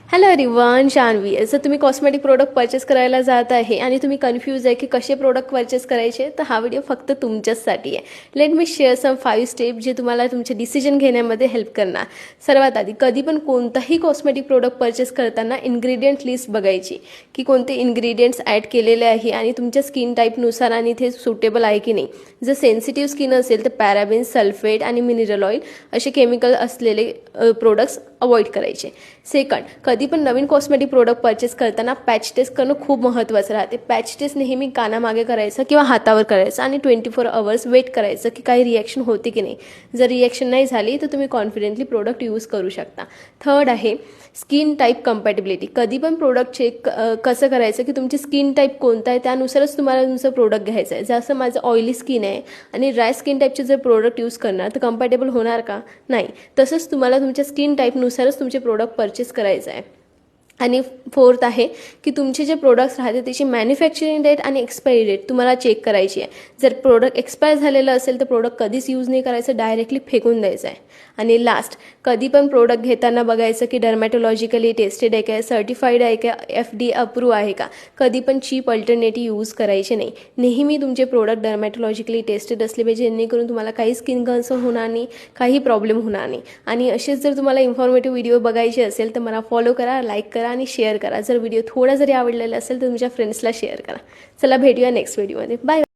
Hello everyone, Shanvi आहे. जर तुम्ही कॉस्मेटिक प्रोडक्ट परचेस करायला जात आहे आणि तुम्ही कन्फ्यूज आहे की कसे प्रोडक्ट परचेस करायचे, तर हा व्हिडिओ फक्त तुमच्याचसाठी आहे. Let me share some 5 step जे तुम्हाला तुमचे डिसिजन घेण्यामध्ये हेल्प करणार. सर्वात आधी कधी पण कोणताही कॉस्मेटिक प्रोडक्ट परचेस करताना इन्ग्रेडियंट लिस्ट बघायची की कोणते इन्ग्रेडियंट्स ॲड केलेले आहे आणि तुमच्या स्किन टाईपनुसार आणि ते सुटेबल आहे की नाही. जर सेन्सिटिव्ह स्किन असेल तर पॅराबेन, सल्फेट आणि मिनरल ऑइल असे केमिकल असलेले प्रोडक्ट्स अवॉइड करायचे. सेकंड, कधी पण नवीन कॉस्मेटिक प्रोडक्ट परचेस करताना पॅच टेस्ट करणं खूप महत्त्वाचं राहते. पॅच टेस्ट नेहमी कानामागे करायचं किंवा हातावर करायचं आणि 24 अवर्स वेट करायचं की काही रिॲक्शन होते की नाही. जर रिॲक्शन नाही झाली तर तुम्ही कॉन्फिडेंटली प्रोडक्ट यूज करू शकता. थर्ड आहे स्किन टाईप कम्पॅटिबिलिटी. कधी पण प्रोडक्ट चेक कसं करायचं की तुमची स्किन टाईप कोणता आहे, त्यानुसारच तुम्हाला तुमचं प्रोडक्ट घ्यायचं आहे. जसं माझं ऑइली स्किन आहे आणि ड्राय स्किन टाईपचे जर प्रोडक्ट यूज करणार तर कम्पॅटेबल होणार का? नाही. तसंच तुम्हाला तुमच्या स्किन टाईपनुसारच तुमचे प्रोडक्ट परचेस करायचं आहे. आणि फोर्थ आहे की तुमचे जे प्रोडक्ट्स राहते त्याची मॅन्युफॅक्चरिंग डेट आणि एक्सपायरी डेट तुम्हाला चेक करायची आहे. जर प्रोडक्ट एक्सपायर झालेलं असेल तर प्रोडक्ट कधीच यूज नाही करायचं, डायरेक्टली फेकून द्यायचं आहे. आणि लास्ट, कधी पण प्रोडक्ट घेताना बघायचं की डर्मॅटोलॉजिकली टेस्टेड आहे का, सर्टिफाईड आहे का, FDA अप्रूव्ह आहे का. कधी पण चीप अल्टरनेटिव्ह यूज करायचे नाही. नेहमी तुमचे प्रोडक्ट डर्मॅटोलॉजिकली टेस्टेड असले पाहिजे, जेणेकरून तुम्हाला काही स्किन कन्सर्न होणार नाही, काही प्रॉब्लेम होणार नाही. आणि असेच जर तुम्हाला इन्फॉर्मेटिव्ह व्हिडिओ बघायचे असेल तर मला फॉलो करा, लाईक करा आणि शेअर करा. जर व्हिडिओ थोडा जरी आवडलेला असेल तर तुमच्या फ्रेंड्सला शेअर करा. चला भेटूया नेक्स्ट व्हिडिओमध्ये. बाय.